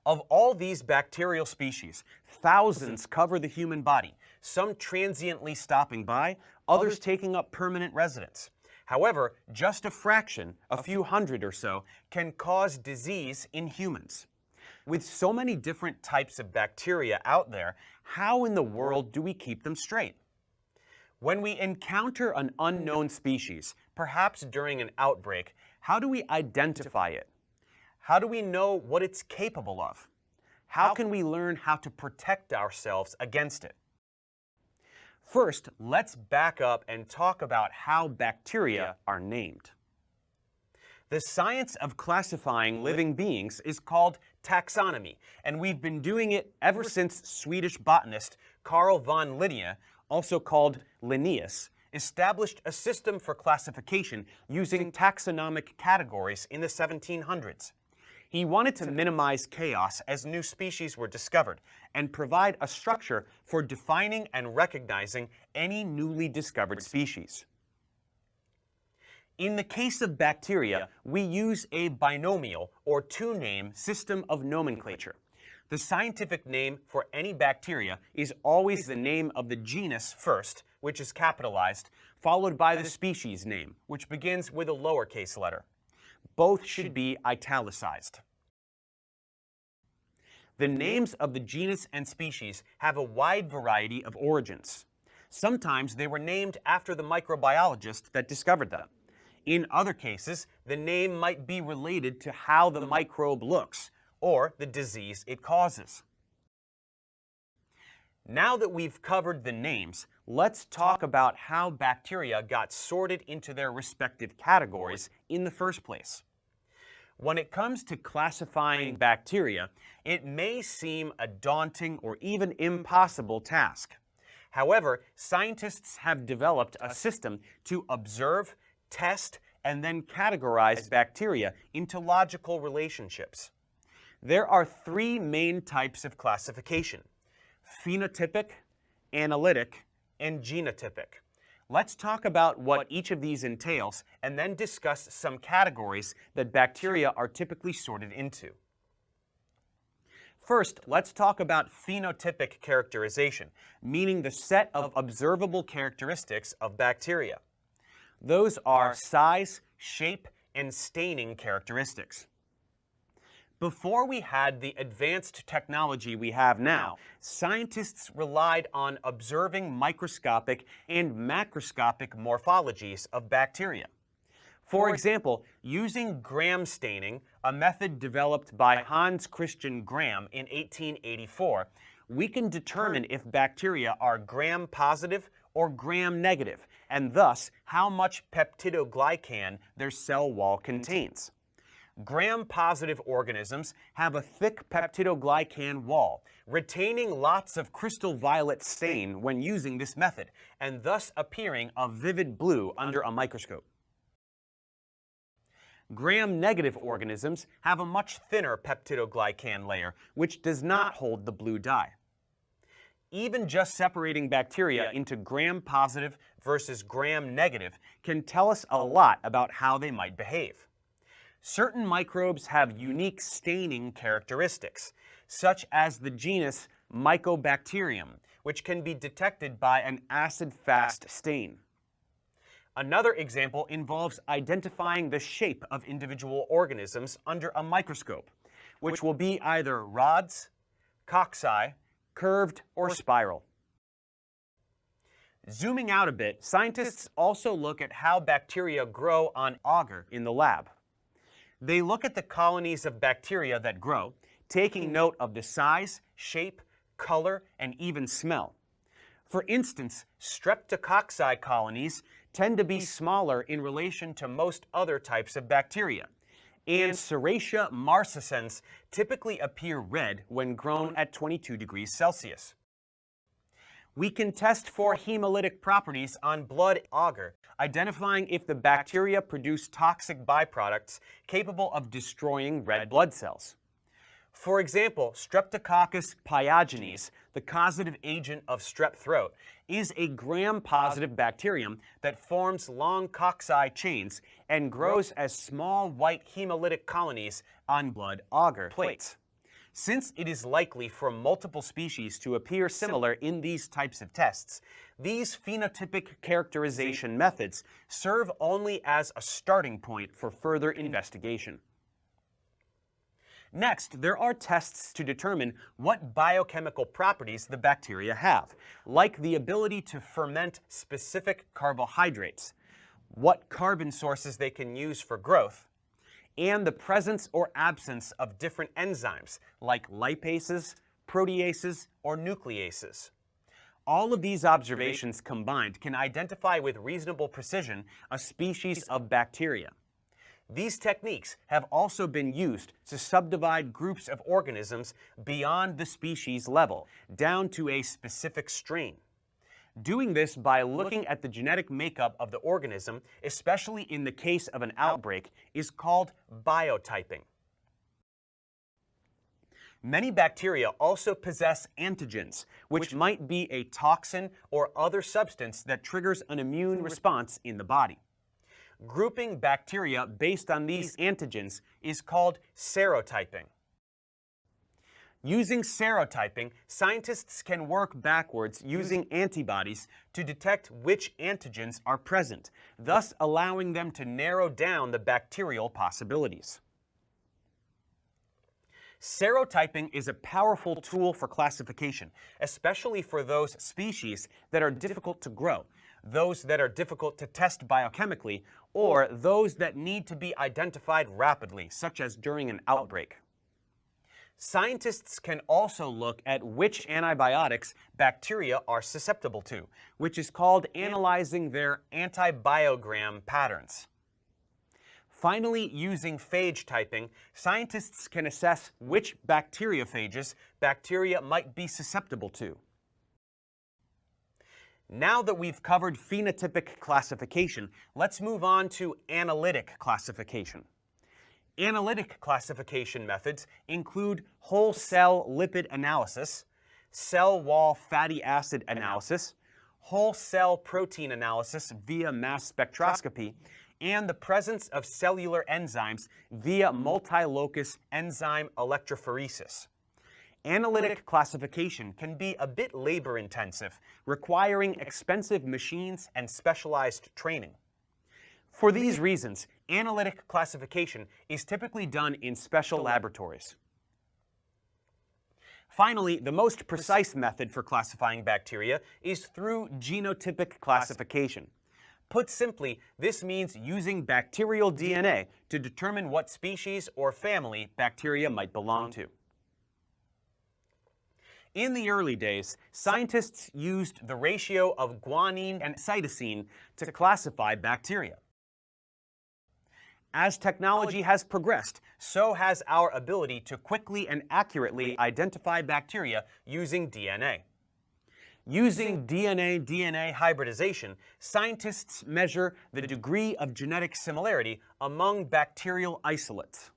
Of all these bacterial species, thousands cover the human body, some transiently stopping by, others taking up permanent residence. However, just a fraction, a few hundred or so, can cause disease in humans. With so many different types of bacteria out there, how in the world do we keep them straight? When we encounter an unknown species, perhaps during an outbreak, how do we identify it? How do we know what it's capable of? How can we learn how to protect ourselves against it? First, let's back up and talk about how bacteria are named. The science of classifying living beings is called taxonomy, and we've been doing it ever since Swedish botanist Carl von Linné, also called Linnaeus, established a system for classification using taxonomic categories in the 1700s. He wanted to minimize chaos as new species were discovered and provide a structure for defining and recognizing any newly discovered species. In the case of bacteria, we use a binomial or two-name system of nomenclature. The scientific name for any bacteria is always the name of the genus first, which is capitalized, followed by the species name, which begins with a lowercase letter. Both should be italicized. The names of the genus and species have a wide variety of origins. Sometimes they were named after the microbiologist that discovered them. In other cases, the name might be related to how the microbe looks or the disease it causes. Now that we've covered the names, let's talk about how bacteria got sorted into their respective categories in the first place. When it comes to classifying bacteria, it may seem a daunting or even impossible task. However, scientists have developed a system to observe, test, and then categorize bacteria into logical relationships. There are three main types of classification: phenotypic, analytic, and genotypic. Let's talk about what each of these entails and then discuss some categories that bacteria are typically sorted into. First, let's talk about phenotypic characterization, meaning the set of observable characteristics of bacteria. Those are size, shape, and staining characteristics. Before we had the advanced technology we have now, scientists relied on observing microscopic and macroscopic morphologies of bacteria. For example, using Gram staining, a method developed by Hans Christian Gram in 1884, we can determine if bacteria are gram-positive or gram-negative, and thus how much peptidoglycan their cell wall contains. Gram-positive organisms have a thick peptidoglycan wall, retaining lots of crystal violet stain when using this method, and thus appearing a vivid blue under a microscope. Gram-negative organisms have a much thinner peptidoglycan layer, which does not hold the blue dye. Even just separating bacteria into gram-positive versus gram-negative can tell us a lot about how they might behave. Certain microbes have unique staining characteristics, such as the genus Mycobacterium, which can be detected by an acid-fast stain. Another example involves identifying the shape of individual organisms under a microscope, which will be either rods, cocci, curved, or spiral. Zooming out a bit, scientists also look at how bacteria grow on agar in the lab. They look at the colonies of bacteria that grow, taking note of the size, shape, color, and even smell. For instance, Streptococci colonies tend to be smaller in relation to most other types of bacteria, and Serratia marcescens typically appear red when grown at 22 degrees Celsius. We can test for hemolytic properties on blood agar, identifying if the bacteria produce toxic byproducts capable of destroying red blood cells. For example, Streptococcus pyogenes, the causative agent of strep throat, is a gram-positive bacterium that forms long cocci chains and grows as small white hemolytic colonies on blood agar plates. Since it is likely for multiple species to appear similar in these types of tests, these phenotypic characterization methods serve only as a starting point for further investigation. Next, there are tests to determine what biochemical properties the bacteria have, like the ability to ferment specific carbohydrates, what carbon sources they can use for growth, and the presence or absence of different enzymes like lipases, proteases, or nucleases. All of these observations combined can identify with reasonable precision a species of bacteria. These techniques have also been used to subdivide groups of organisms beyond the species level, down to a specific strain. Doing this by looking at the genetic makeup of the organism, especially in the case of an outbreak, is called biotyping. Many bacteria also possess antigens, which might be a toxin or other substance that triggers an immune response in the body. Grouping bacteria based on these antigens is called serotyping. Using serotyping, scientists can work backwards using antibodies to detect which antigens are present, thus allowing them to narrow down the bacterial possibilities. Serotyping is a powerful tool for classification, especially for those species that are difficult to grow, those that are difficult to test biochemically, or those that need to be identified rapidly, such as during an outbreak. Scientists can also look at which antibiotics bacteria are susceptible to, which is called analyzing their antibiogram patterns. Finally, using phage typing, scientists can assess which bacteriophages bacteria might be susceptible to. Now that we've covered phenotypic classification, let's move on to analytic classification. Analytic classification methods include whole cell lipid analysis, cell wall fatty acid analysis, whole cell protein analysis via mass spectroscopy, and the presence of cellular enzymes via multi-locus enzyme electrophoresis. Analytic classification can be a bit labor-intensive, requiring expensive machines and specialized training. For these reasons, analytic classification is typically done in special laboratories. Finally, the most precise method for classifying bacteria is through genotypic classification. Put simply, this means using bacterial DNA to determine what species or family bacteria might belong to. In the early days, scientists used the ratio of guanine and cytosine to classify bacteria. As technology has progressed, so has our ability to quickly and accurately identify bacteria using DNA. Using DNA-DNA hybridization, scientists measure the degree of genetic similarity among bacterial isolates.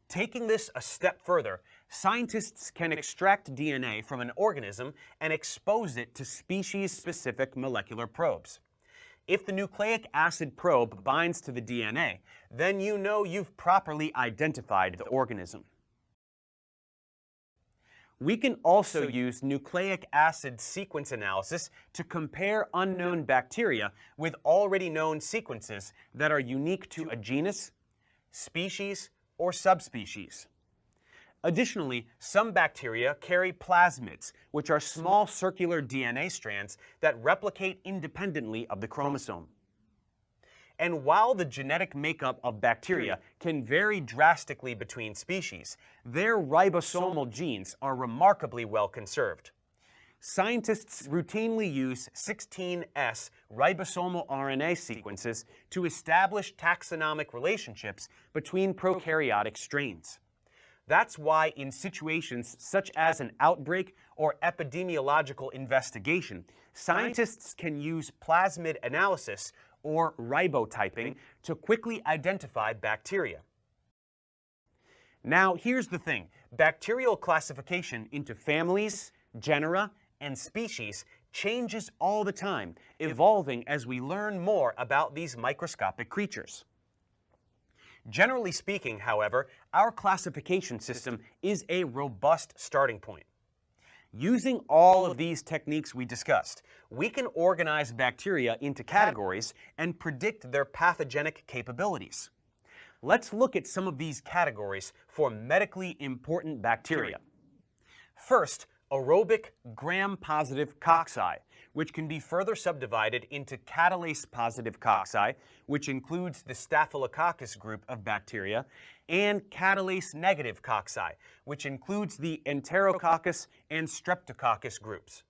Taking this a step further, scientists can extract DNA from an organism and expose it to species-specific molecular probes. If the nucleic acid probe binds to the DNA, then you know you've properly identified the organism. We can also use nucleic acid sequence analysis to compare unknown bacteria with already known sequences that are unique to a genus, species, or subspecies. Additionally, some bacteria carry plasmids, which are small circular DNA strands that replicate independently of the chromosome. And while the genetic makeup of bacteria can vary drastically between species, their ribosomal genes are remarkably well conserved. Scientists routinely use 16S ribosomal RNA sequences to establish taxonomic relationships between prokaryotic strains. That's why in situations such as an outbreak or epidemiological investigation, scientists can use plasmid analysis or ribotyping to quickly identify bacteria. Now, here's the thing. Bacterial classification into families, genera, and species changes all the time, evolving as we learn more about these microscopic creatures. Generally speaking, however, our classification system is a robust starting point. Using all of these techniques we discussed, we can organize bacteria into categories and predict their pathogenic capabilities. Let's look at some of these categories for medically important bacteria. First, aerobic gram-positive cocci, which can be further subdivided into catalase-positive cocci, which includes the Staphylococcus group of bacteria, and catalase-negative cocci, which includes the Enterococcus and Streptococcus groups.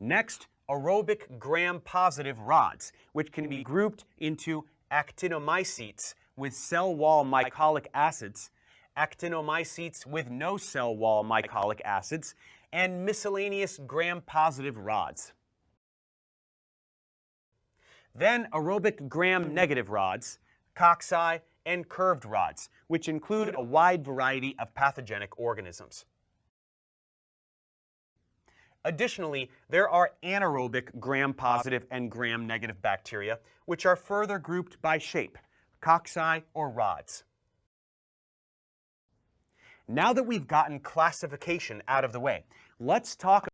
Next, aerobic gram-positive rods, which can be grouped into actinomycetes with cell wall mycolic acids, actinomycetes with no cell wall mycolic acids, and miscellaneous gram-positive rods. Then aerobic gram-negative rods, cocci, and curved rods, which include a wide variety of pathogenic organisms. Additionally, there are anaerobic gram-positive and gram-negative bacteria, which are further grouped by shape, cocci or rods. Now that we've gotten classification out of the way, let's talk